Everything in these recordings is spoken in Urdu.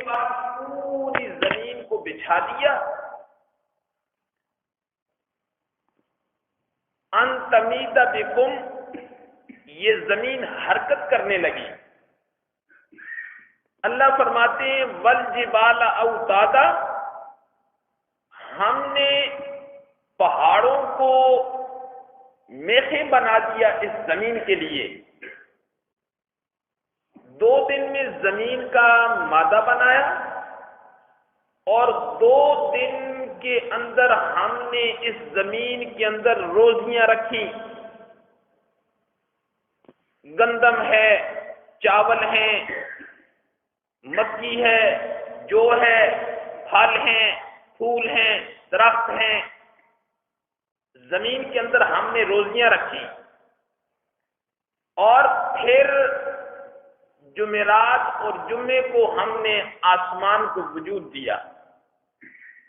بعد پوری زمین کو بچھا دیا، ان تمید بکم، یہ زمین حرکت کرنے لگی۔ اللہ فرماتے ہیں والجبال اوتادا، ہم نے پہاڑوں کو میخیں بنا دیا اس زمین کے لیے۔ 2 دن میں زمین کا مادہ بنایا اور 2 دن کے اندر ہم نے اس زمین کے اندر روزیاں رکھی، گندم ہے، چاول ہیں، مکی ہے، جو ہے، پھل ہیں، پھول ہیں، درخت ہیں، زمین کے اندر ہم نے روزیاں رکھی۔ اور پھر جمعرات اور جمعے کو ہم نے آسمان کو وجود دیا۔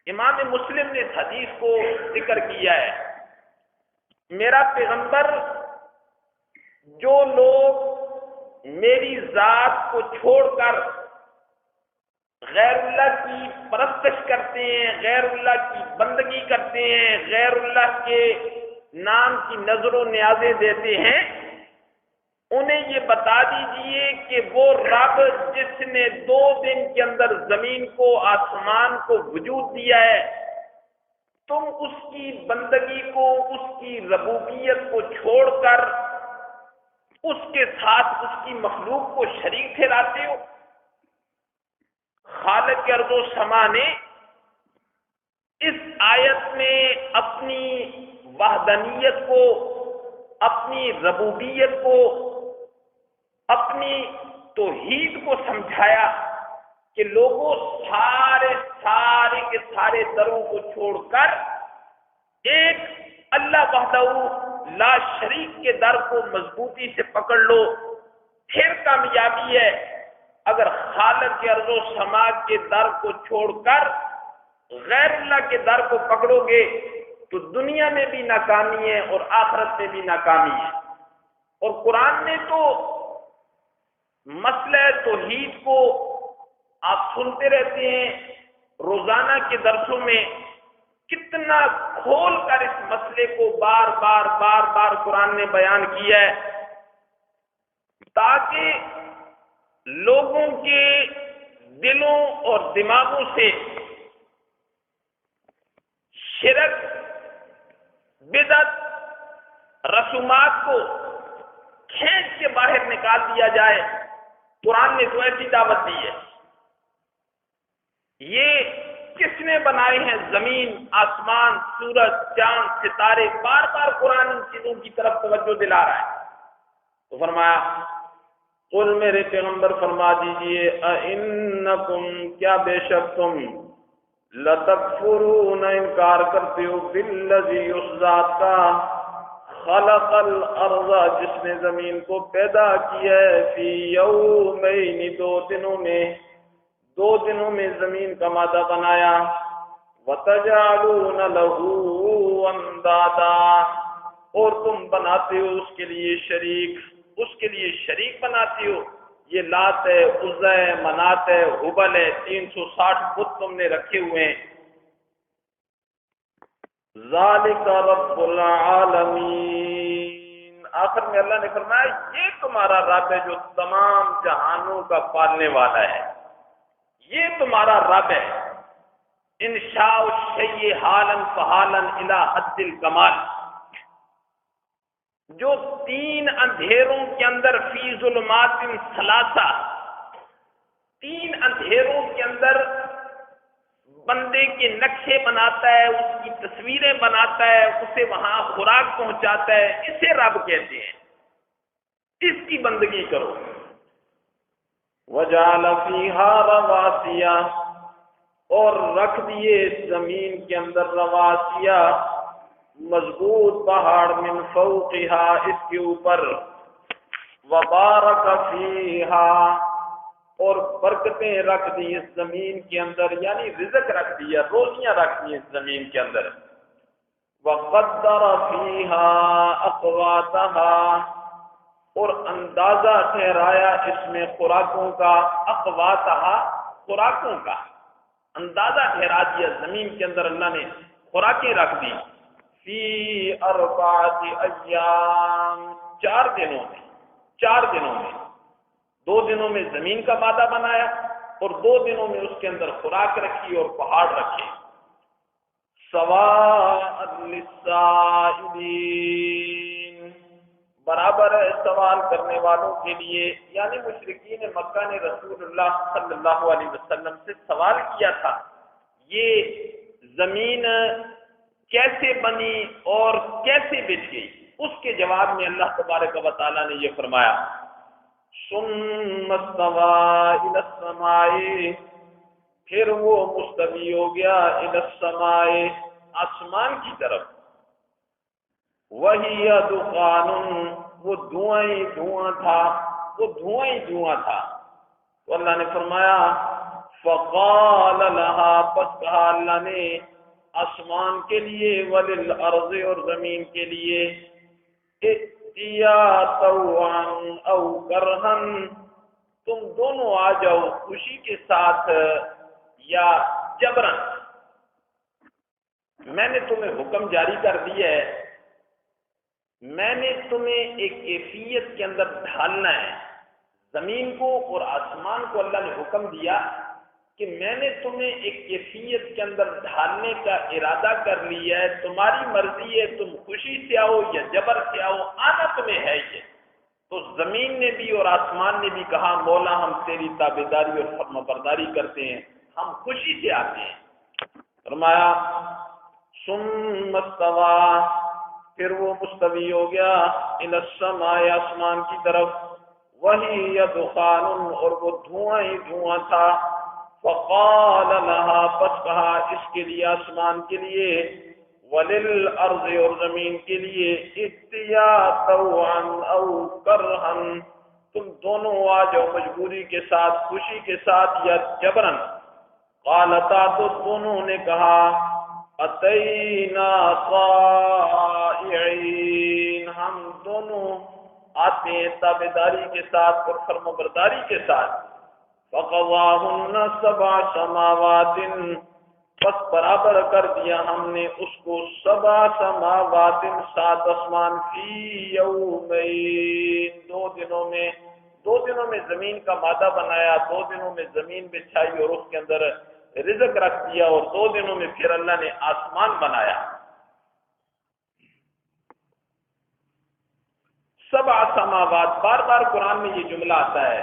امام مسلم نے اس حدیث کو ذکر کیا ہے، میرا پیغمبر جو لوگ میری ذات کو چھوڑ کر غیر اللہ کی پرستش کرتے ہیں، غیر اللہ کی بندگی کرتے ہیں، غیر اللہ کے نام کی نظر و نیازیں دیتے ہیں، انہیں یہ بتا دیجئے کہ وہ رب جس نے 2 دن کے اندر زمین کو، آسمان کو وجود دیا ہے، تم اس کی بندگی کو، اس کی ربوبیت کو چھوڑ کر اس کے ساتھ اس کی مخلوق کو شریک ٹھہراتے ہو۔ خالق ارض و سما نے اس آیت میں اپنی وحدانیت کو، اپنی ربوبیت کو، اپنی توحید کو سمجھایا کہ لوگوں سارے کے سارے دروں کو چھوڑ کر ایک اللہ وحدہ لا شریک کے در کو مضبوطی سے پکڑ لو، پھر کامیابی ہے۔ اگر خالق کے ارض و سما کے در کو چھوڑ کر غیر اللہ کے در کو پکڑو گے تو دنیا میں بھی ناکامی ہے اور آخرت میں بھی ناکامی ہے۔ اور قرآن نے تو مسئلہ توحید کو آپ سنتے رہتے ہیں روزانہ کے درسوں میں، کتنا کھول کر اس مسئلے کو بار بار قرآن نے بیان کیا ہے تاکہ لوگوں کے دلوں اور دماغوں سے شرک، بدعت، رسومات کو کھینچ کے باہر نکال دیا جائے۔ قرآن نے تو ایسی دعوت دی ہے۔ یہ کس نے بنائے ہیں؟ زمین، آسمان، سورج، چاند، ستارے، بار بار قرآن ان چیزوں کی طرف توجہ دلا رہا ہے۔ تو فرمایا قل، میرے پیغمبر فرما دیجئے، اَإِنَّكُمْ، کیا بے شک تم، لَتَكْفُرُونَ، انکار کرتے ہو، بِالَّذِي، اس ذات کا، خلق الارض، جس نے زمین کو پیدا کیا ہے، فی یومین، 2 دنوں میں زمین کا مادہ بنایا، وَتَجْعَلُونَ لَهُ أَنْدَادًا، اور تم بناتے ہو اس کے لیے شریک، اس کے لیے شریک بناتے ہو۔ یہ لات ہے، عزا ہے، منات ہے، ہبل ہے، 360 بت تم نے رکھے ہوئے ہیں۔ ذالک رب العالمین، آخر میں اللہ نے فرمایا یہ تمہارا رب ہے جو تمام جہانوں کا پالنے والا ہے، یہ تمہارا رب ہے۔ انشاء الشیء حالا فحالا الی حد الکمال، جو 3 اندھیروں کے اندر فی ظلمات ثلاثہ، 3 اندھیروں کے اندر بندے کے نقشے بناتا ہے، اس کی تصویریں بناتا ہے، اسے وہاں خوراک پہنچاتا ہے، اسے رب کہتے ہیں۔ اس کی بندگی کرو۔ وَجَعَلَ فِيهَا رَوَاسِيَ، اور رکھ دیے اس زمین کے اندر رواسیہ، مضبوط پہاڑ، من فوقها، اس کے اوپر، وَبَارَكَ فِيهَا، اور برکتیں رکھ دی اس زمین کے اندر، یعنی رزق رکھ دیا، روزیاں رکھ دی اس زمین کے اندر۔ وَقَدَّرَ فِيهَا أَقْوَاتَهَا، اور اندازہ ٹھہرایا اس میں خوراکوں کا، اقواتها، خوراکوں کا اندازہ ٹھہرا دیا، زمین کے اندر اللہ نے خوراکیں رکھ دی، فی اربعۃ ایام، 4 دنوں میں، 2 دنوں میں زمین کا مادہ بنایا اور 2 دنوں میں اس کے اندر خوراک رکھی اور پہاڑ رکھے، سواء للسائلین، برابر ہے سوال کرنے والوں کے لیے، یعنی مشرکین مکہ نے رسول اللہ صلی اللہ علیہ وسلم سے سوال کیا تھا یہ زمین کیسے بنی اور کیسے بچ گئی، اس کے جواب میں اللہ تبارک و تعالیٰ نے یہ فرمایا ثم استوى الى السماء، پھر وہ مستوی ہو گیا الى السماء، آسمان کی طرف، وہی دخان، وہ دھواں ہی دھواں تھا، تو اللہ نے فرمایا فقال لها، پس کہا اللہ نے آسمان کے لیے، وللارض، اور زمین کے لیے، ائتیا طوعا او کرہا، تم دونوں آ جاؤ خوشی کے ساتھ یا جبرن، میں نے تمہیں حکم جاری کر دیا ہے، میں نے تمہیں ایک کیفیت کے اندر ڈھالنا ہے زمین کو اور آسمان کو، اللہ نے حکم دیا کہ میں نے تمہیں ایک کیفیت کے اندر ڈھالنے کا ارادہ کر لیا ہے، تمہاری مرضی ہے تم خوشی سے آؤ یا جبر سے آؤ، آنا تمہیں ہے یہ۔ تو زمین نے بھی اور آسمان نے بھی کہا مولا ہم تیری تابعداری اور فرما برداری کرتے ہیں، ہم خوشی سے آتے ہیں۔ فرمایا ثم استوى، پھر وہ مستوی ہو گیا الی السماء، آسمان کی طرف، وہی دخان، اور وہ دھواں ہی دھواں تھا، فقال لها، پس کہا اس کے لیے آسمان کے لیے، وللارض، اور زمین کے لیے، ائتیا طوعا او کرہا، تم دونوں آ جاؤ مجبوری کے ساتھ، خوشی کے ساتھ یا جبرن، قالتا، تو دونوں نے کہا اتینا طائعین، ہم دونوں آتے ہیں تابعداری کے ساتھ اور فرمانبرداری کے ساتھ، فقضاهن 7 سماوات، پس برابر کر دیا ہم نے اس کو 7 سماوات، 7 آسمان، فی یومین، 2 دنوں میں زمین کا مادہ بنایا، 2 دنوں میں زمین بچھائی اور اس کے اندر رزق رکھ دیا، اور 2 دنوں میں پھر اللہ نے آسمان بنایا۔ 7 سماوات، بار بار قرآن میں یہ جملہ آتا ہے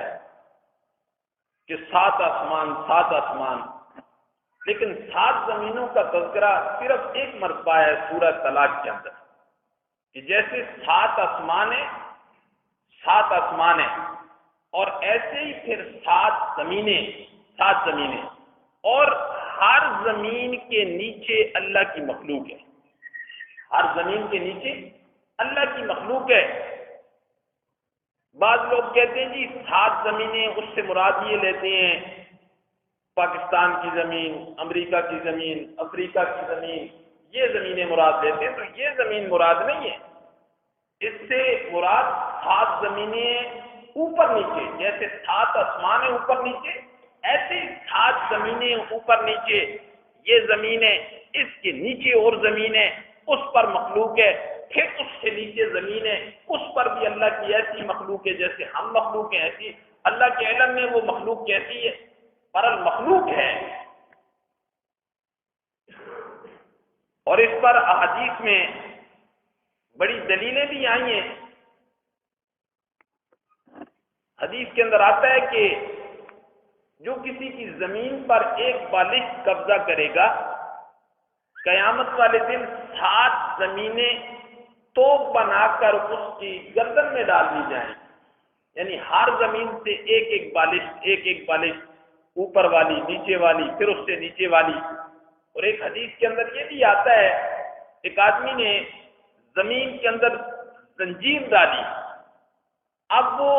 کہ 7 آسمان، لیکن 7 زمینوں کا تذکرہ صرف ایک مرتبہ ہے سورہ طلاق کے اندر، کہ جیسے 7 آسمان ہیں اور ایسے ہی پھر 7 زمینیں، اور ہر زمین کے نیچے اللہ کی مخلوق ہے، ہر زمین کے نیچے اللہ کی مخلوق ہے۔ بعض لوگ کہتے ہیں جی 7 زمینیں، اس سے مراد یہ لیتے ہیں پاکستان کی زمین، امریکہ کی زمین، افریقہ کی زمین، یہ زمینیں مراد لیتے ہیں، تو یہ زمین مراد نہیں ہے، اس سے مراد 7 زمینیں اوپر نیچے، جیسے 7 آسمان ہیں اوپر نیچے، ایسے 7 زمینیں اوپر نیچے، یہ زمینیں، اس کے نیچے اور زمینیں، اس پر مخلوق ہے، پھر اس سے نیچے زمین ہے، اس پر بھی اللہ کی ایسی مخلوق ہے جیسے ہم مخلوق ہیں، ایسی اللہ کے علم میں وہ مخلوق کیسی ہے، پر المخلوق ہے۔ اور اس پر احادیث میں بڑی دلیلیں بھی آئی ہیں، حدیث کے اندر آتا ہے کہ جو کسی کی زمین پر ایک بالغ قبضہ کرے گا، قیامت والے دن 7 زمینیں توپ بنا کر اس کی گردن میں ڈال دی جائیں، یعنی ہر زمین سے ایک ایک بالش، اوپر والی، نیچے والی، پھر اس سے نیچے والی۔ اور ایک حدیث کے اندر یہ بھی آتا ہے، ایک آدمی نے زمین کے اندر زنجیر ڈالی، اب وہ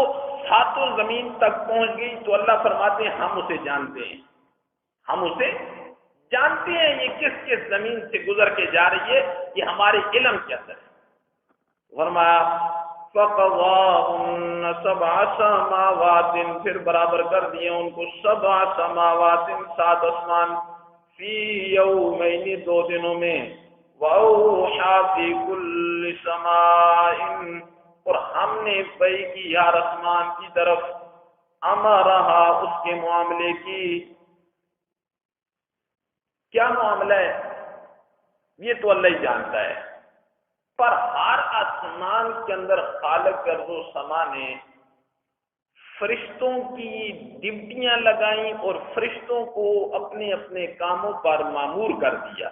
7 زمین تک پہنچ گئی، تو اللہ فرماتے ہیں ہم اسے جانتے ہیں، یہ کس زمین سے گزر کے جا رہی ہے، یہ ہمارے علم کے اندر ہے۔ فرمایا فقضاهن سبع سماوات، پھر برابر کر دیے ان کو 7 سماوات 7 آسمان، فی یومین 2 دنوں میں، وَأَوْحَى فِي كُلِّ سَمَاءٍ، اور ہم نے وحی کی ہر آسمان کی طرف، امرہا اس کے معاملے کی۔ کیا معاملہ ہے یہ تو اللہ ہی جانتا ہے، پر ہر آسمان کے اندر خالق ارض و سما نے فرشتوں کی ڈیوٹیاں لگائیں اور فرشتوں کو اپنے اپنے کاموں پر مامور کر دیا۔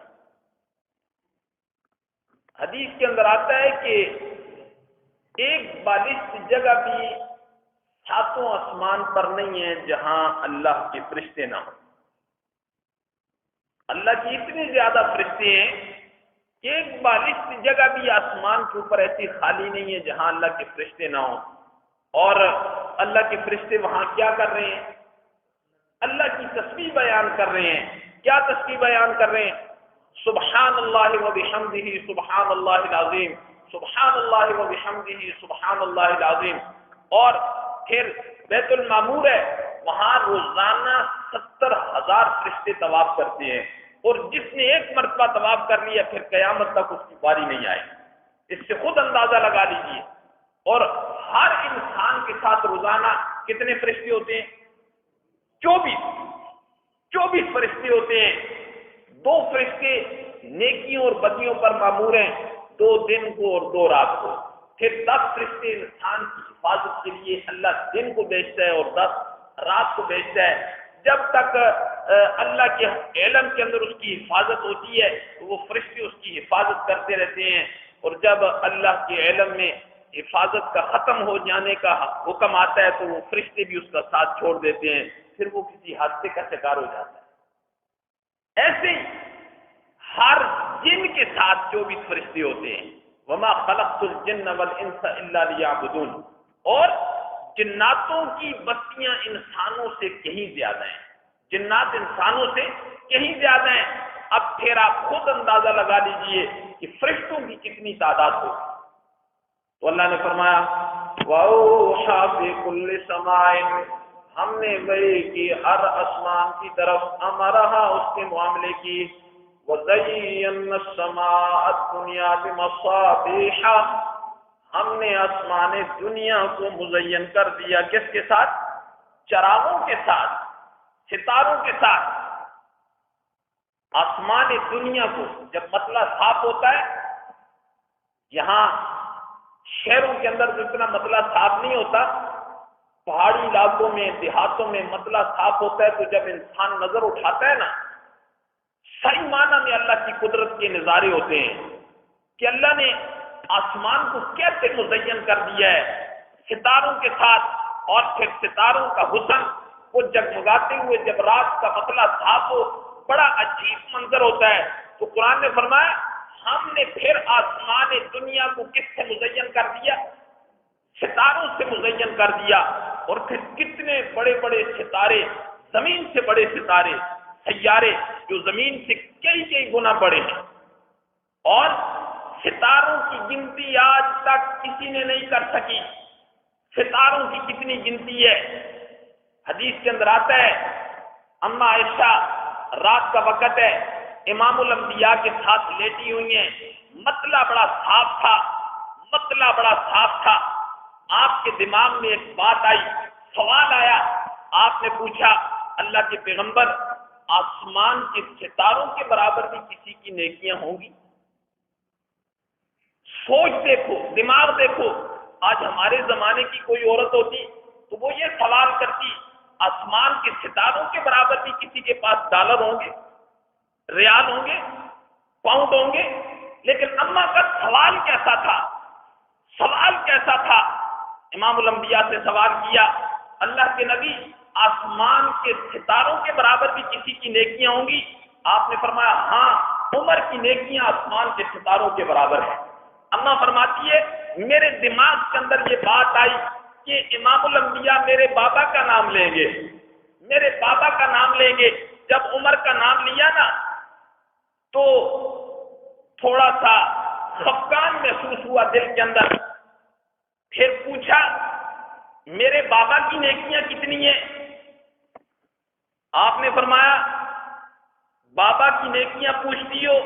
حدیث کے اندر آتا ہے کہ ایک بالشت جگہ بھی 7 آسمان پر نہیں ہے جہاں اللہ کے فرشتے نہ ہوں۔ اللہ کی اتنے زیادہ فرشتے ہیں کہ ایک بالشت جگہ بھی آسمان کے اوپر ایسی خالی نہیں ہے جہاں اللہ کے فرشتے نہ ہوں۔ اور اللہ کے فرشتے وہاں کیا کر رہے ہیں؟ اللہ کی تسبیح بیان کر رہے ہیں۔ کیا تسبیح بیان کر رہے ہیں؟ سبحان اللہ و بحمدہ سبحان اللہ العظیم، سبحان اللہ و بحمدہ سبحان اللہ العظیم۔ اور پھر بیت المعمور ہے، وہاں روزانہ 70,000 فرشتے طواف کرتے ہیں، اور جس نے ایک مرتبہ طواف کر لیا پھر قیامت تک اس کی باری نہیں آئے۔ اس سے خود اندازہ لگا لیجیے۔ اور ہر انسان کے ساتھ روزانہ کتنے فرشتے ہوتے ہیں؟ 24 فرشتے ہوتے ہیں۔ 2 فرشتے نیکیوں اور بدیوں پر مامور ہیں، 2 دن کو اور 2 رات کو۔ پھر 10 فرشتے انسان کی حفاظت کے لیے اللہ دن کو بھیجتا ہے اور 10 رات کو بھیجتا ہے۔ جب تک اللہ کے علم کے اندر اس کی حفاظت ہوتی ہے تو وہ فرشتے اس کی حفاظت کرتے رہتے ہیں، اور جب اللہ کے علم میں حفاظت کا ختم ہو جانے کا حکم آتا ہے تو وہ فرشتے بھی اس کا ساتھ چھوڑ دیتے ہیں، پھر وہ کسی حادثے کا شکار ہو جاتا ہے۔ ایسے ہی ہر جن کے ساتھ 24 فرشتے ہوتے ہیں۔ وما خلقت الجن والانس الا ليعبدون، اور جناتوں کی بستیاں انسانوں سے کہیں زیادہ ہیں، جنات انسانوں سے کہیں زیادہ ہیں۔ اب پھر آپ خود اندازہ لگا لیجئے کہ فرشتوں کی کتنی تعداد ہو۔ تو اللہ نے فرمایا وَأَوْحَى فِي كُلِّ سَمَاءٍ، ہم نے وحی کی ہر آسمان کی طرف، امرہا اس کے معاملے کی، وَزَيَّنَّا السَّمَاءَ الدُّنْيَا بِمَصَابِيحَ، ہم نے آسمان دنیا کو مزین کر دیا کس کے ساتھ؟ چراغوں کے ساتھ، ستاروں کے ساتھ۔ آسمان دنیا کو جب مطلع صاف ہوتا ہے، یہاں شہروں کے اندر تو اتنا مطلع صاف نہیں ہوتا، پہاڑی علاقوں میں دیہاتوں میں مطلع صاف ہوتا ہے، تو جب انسان نظر اٹھاتا ہے نا، صحیح معنی میں اللہ کی قدرت کے نظارے ہوتے ہیں کہ اللہ نے آسمان کو کیسے مزین کر دیا ہے ستاروں کے ساتھ، اور پھر ستاروں کا حسن کو جگمگاتے ہوئے جب رات کا مطلع صاف ہو، بڑا عجیب منظر ہوتا ہے۔ تو قرآن نے فرمایا ہم نے پھر آسمان دنیا کو کس سے مزین کر دیا؟ ستاروں سے مزین کر دیا۔ اور پھر کتنے بڑے بڑے ستارے، زمین سے بڑے ستارے، سیارے جو زمین سے کئی گنا بڑے ہیں، اور ستاروں کی گنتی آج تک کسی نے نہیں کر سکی۔ ستاروں کی کتنی گنتی ہے؟ حدیث کے اندر آتا ہے، اما عائشہ رات کا وقت ہے، امام الانبیاء کے ساتھ لیٹی ہوئی ہیں، مطلع بڑا صاف تھا، مطلع بڑا صاف تھا۔ آپ کے دماغ میں ایک بات آئی، سوال آیا، آپ نے پوچھا اللہ کے پیغمبر، آسمان کے ستاروں کے برابر بھی کسی کی نیکیاں ہوں گی؟ سوچ دیکھو، دماغ دیکھو، آج ہمارے زمانے کی کوئی عورت ہوتی تو وہ یہ سوال کرتی، آسمان کے ستاروں کے برابر بھی کسی کے پاس ڈالر ہوں گے، ریال ہوں گے، پاؤنڈ ہوں گے؟ لیکن اما کا سوال کیسا تھا؟ سوال کیسا تھا؟ امام الانبیاء سے سوال کیا، اللہ کے نبی آسمان کے ستاروں کے برابر بھی کسی کی نیکیاں ہوں گی؟ آپ نے فرمایا ہاں، عمر کی نیکیاں آسمان کے ستاروں کے برابر ہیں۔ اما فرماتی ہے میرے دماغ کے اندر یہ بات آئی کہ امام الانبیاء میرے بابا کا نام لیں گے، میرے بابا کا نام لیں گے۔ جب عمر کا نام لیا نا تو تھوڑا سا خفقان محسوس ہوا دل کے اندر، پھر پوچھا میرے بابا کی نیکیاں کتنی ہیں؟ آپ نے فرمایا بابا کی نیکیاں پوچھتی ہو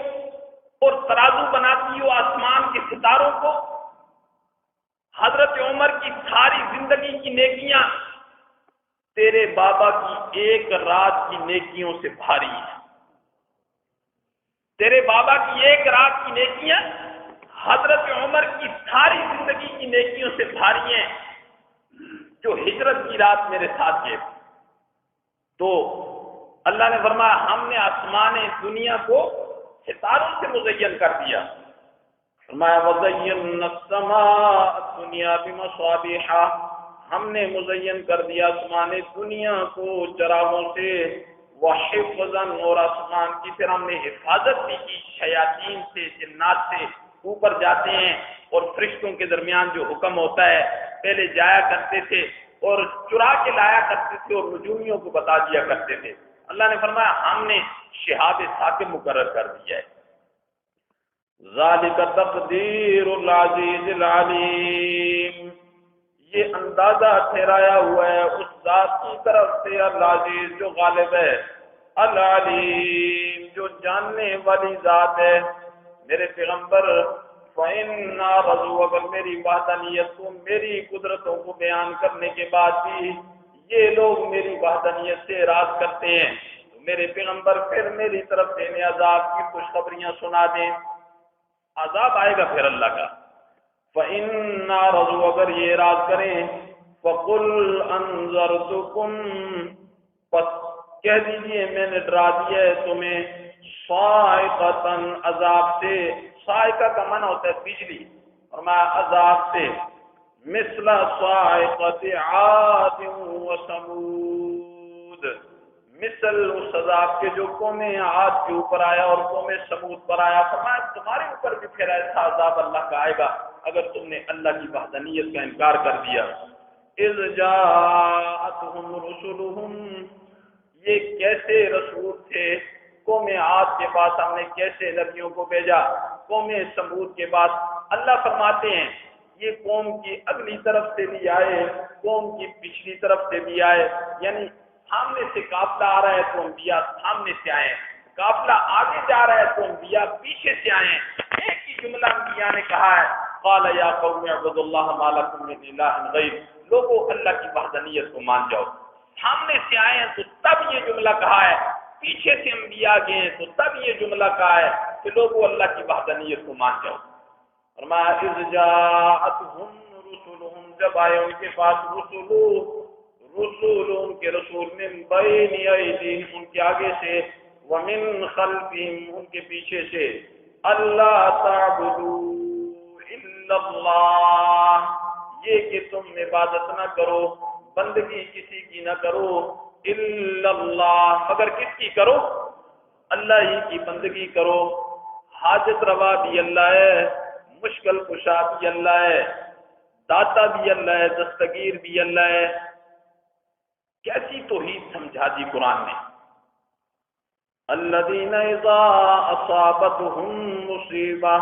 اور ترازو بناتی ہو آسمان کے ستاروں کو، حضرت عمر کی ساری زندگی کی نیکیاں تیرے بابا کی ایک رات کی نیکیوں سے بھاری ہے۔ تیرے بابا کی ایک رات کی نیکیاں حضرت عمر کی ساری زندگی کی نیکیوں سے بھاری ہیں جو ہجرت کی رات میرے ساتھ گئے۔ تو اللہ نے فرمایا ہم نے آسمان دنیا کو ستاروں سے مزین کر دیا۔ فرمایا وَزَيَّنَّا السَّمَاءَ الدُّنْيَا بِمَصَابِيحَ، ہم نے مزین کر دیا آسمان دنیا کو چراغوں سے، وَحِفْظًا، اور آسمان کی پھر ہم نے حفاظت بھی کی شیاطین سے، جنات سے۔ اوپر جاتے ہیں اور فرشتوں کے درمیان جو حکم ہوتا ہے پہلے جایا کرتے تھے اور چرا کے لایا کرتے تھے اور نجومیوں کو بتا دیا کرتے تھے۔ اللہ نے فرمایا ہم نے شہاب ثاقب مقرر کر دیا ہے۔ ذالک تقدیر العزیز العلیم، یہ اندازہ ٹھہرایا ہوا ہے اس ذات کی طرف سے العزیز جو غالب ہے، العلیم جو جاننے والی ذات ہے۔ میرے پیغمبر فَإِنَّا رَضُوا، اگر میری وحدانیت کو، میری قدرتوں کو بیان کرنے کے بعد بھی یہ لوگ میری وحدانیت سے اعراض کرتے ہیں تو میرے پیغمبر پھر میری طرف سے انہیں عذاب کی خوشخبریاں سنا دیں۔ عذاب آئے گا پھر اللہ کا۔ فَإِنَّا رَضُوا، اگر یہ اعراض کریں، فَقُلْ أَنذَرْتُكُمْ، پس کہہ دیجئے میں نے ڈرا دیا ہے تمہیں، صاعقۃ، عذاب سے۔ صاعقہ کا معنی ہوتا ہے بجلی، اور میں عذاب سے، مثل صاعقۃ عاد و ثمود، مثل اس عذاب کے جو قوم عاد کے اوپر آیا اور قوم ثمود پر آیا۔ فرمایا تمہارے اوپر بھی پھر ایسا عذاب اللہ کا آئے گا اگر تم نے اللہ کی وحدانیت کا انکار کر دیا۔ اذ جاءتهم رسلهم، یہ کیسے رسول تھے؟ قوم عاد کے پاس ہم نے کیسے نبیوں کو بھیجا، قوم ثمود کے پاس۔ اللہ فرماتے ہیں یہ قوم کی اگلی طرف سے بھی آئے، قوم کی پچھلی طرف سے بھی آئے، یعنی سامنے سے قافلہ آ رہا ہے تو انبیاء سامنے سے آئے، قافلہ آگے جا رہا ہے تو انبیاء پیچھے سے آئے۔ ایک ہی جملہ انبیاء نے کہا ہے، قال یا قوم اعبدوا اللہ ما لکم من الہ غیر، لوگوں اللہ کی وحدانیت کو مان جاؤ۔ سامنے سے آئے ہیں تو تب یہ جملہ کہا ہے، پیچھے سے انبیاء گئے ہیں تو تب یہ جملہ کہا ہے کہ لوگوں اللہ کی وحدانیت کو مان جاؤ۔ فرمایا اذ جاءتهم رسلهم، جب آئے ان کے پاس رسول ان کے رسول، من بین ایدیہم ان کے آگے سے، ومن خلفہم ان کے پیچھے سے، اللہ تعبدوا الا اللہ، یہ کہ تم عبادت نہ کرو، بندگی کسی کی نہ کرو، الا اللہ، مگر کس کی کرو؟ اللہ ہی کی بندگی کرو۔ حاجت روا بھی اللہ ہے، مشکل کشا بھی اللہ ہے، داتا بھی اللہ ہے، دستگیر بھی اللہ ہے۔ کیسی توحید سمجھا دی قرآن نے۔ الذین اذا اصابتهم مصیبہ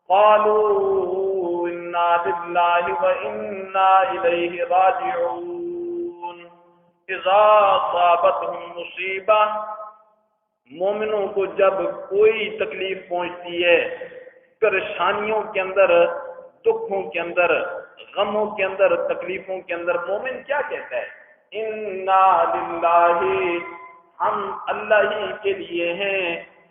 قالوا انا للہ وانا الیہ راجعون۔ اذا اصابتهم مصیبہ، مومنوں کو جب کوئی تکلیف پہنچتی ہے، پریشانیوں کے اندر، دکھوں کے اندر، غموں کے اندر، تکلیفوں کے اندر، مومن کیا کہتا ہے؟ انا للہ، ہم اللہ ہی کے لیے ہیں،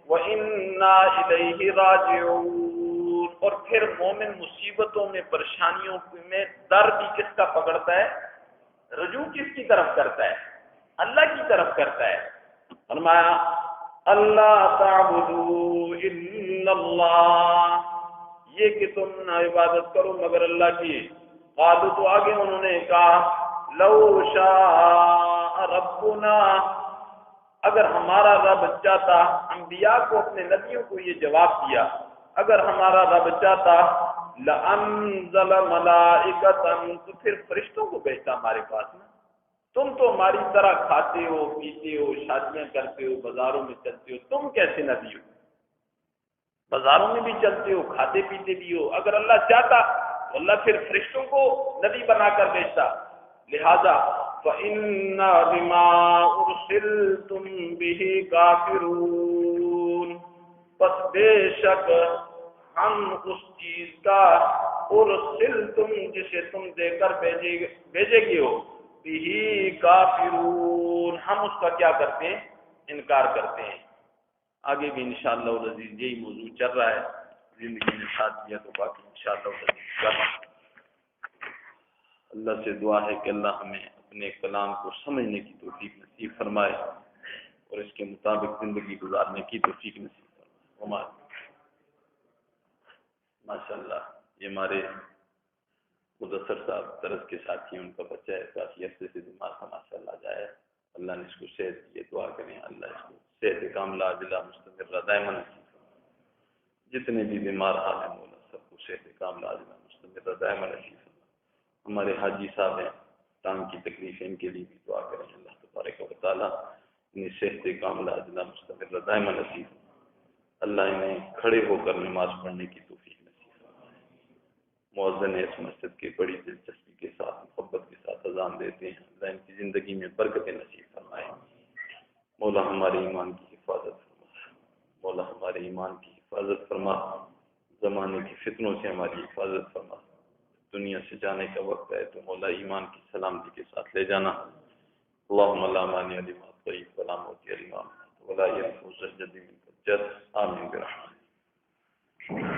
وَإِنَّا إِلَيْهِ راجعون، اور پھر مومن مصیبتوں میں، پریشانیوں میں در بھی کس کا پکڑتا ہے؟ رجوع کس کی طرف کرتا ہے؟ اللہ کی طرف کرتا ہے۔ فرمایا اللہ تعبدوا الا اللہ، یہ کہ تم نہ عبادت کرو مگر اللہ کی۔ قالوا، تو آگے انہوں نے کہا، لو شاء ربنا، اگر ہمارا رب چاہتا، انبیاء کو، اپنے نبیوں کو یہ جواب دیا، اگر ہمارا رب چاہتا، لانزل ملائکۃ، تو پھر فرشتوں کو بھیجتا ہمارے پاس نا۔ تم تو ہماری طرح کھاتے ہو، پیتے ہو، شادیاں کرتے ہو، بازاروں میں چلتے ہو، تم کیسے نبی ہو؟ بازاروں میں بھی چلتے ہو، کھاتے پیتے بھی ہو۔ اگر اللہ چاہتا اللہ پھر فرشتوں کو نبی بنا کر بھیجتا. لہذا فَإِنَّا بِمَا أُرْسِلْتُمْ بِهِ كَافِرُونَ، پس بے شک ہم اس چیز کا ارسلتم جسے تم دے کر بھیجے گئے ہو بِهِ كَافِرُونَ، ہم اس کا کیا کرتے ہیں؟ انکار کرتے ہیں. آگے بھی انشاءاللہ العزیز یہی موضوع چل رہا ہے، زندگی نے ساتھ دیا تو باقی انشاءاللہ العزیز کرنا. اللہ سے دعا ہے کہ اللہ ہمیں اپنے کلام کو سمجھنے کی توفیق نصیب فرمائے اور اس کے مطابق زندگی گزارنے کی توفیق نصیب فرمائے. ماشاءاللہ یہ ہمارے مدثر صاحب درس کے ساتھی ہیں، ان کا بچہ ہے کافی عرصے سے بیمار تھا، ماشاءاللہ جائے اللہ نے اس کو صحت دی. دعا کریں اللہ اس کو صحت کاملہ عاجلہ مستمرہ دائما نصیب فرمائے. جتنے بھی بیمار حال ہیں مولا سب کو صحت کاملہ عاجلہ مستمرہ دائما نصیب فرمائے. ہمارے حاجی صاحب ہیں کام کی تکلیف ان کے لیے بھی دعا کریں اللہ تبارک و تعالیٰ انہیں صحت کاملہ عاجلہ مستمرہ دائما نصیب فرمائے. اللہ انہیں کھڑے ہو کر نماز پڑھنے کی توفیق نصیب فرمائے. مؤذن اس مسجد کے بڑی دلچسپی کے ساتھ محبت کے ساتھ اذان دیتے ہیں، اللہ ان کی زندگی میں برکت نصیب فرمائے. مولا ہمارے ایمان کی حفاظت فرما، مولا ہمارے ایمان کی حفاظت فرما، زمانے کی فتنوں سے ہماری حفاظت فرما. دنیا سے جانے کا وقت ہے تو مولا ایمان کی سلامتی کے ساتھ لے جانا. اللہم لا مانع لما اعطیت ولا معطی لما منعت ولا ينفع ذا الجد منک الجد. آمین برحمتک.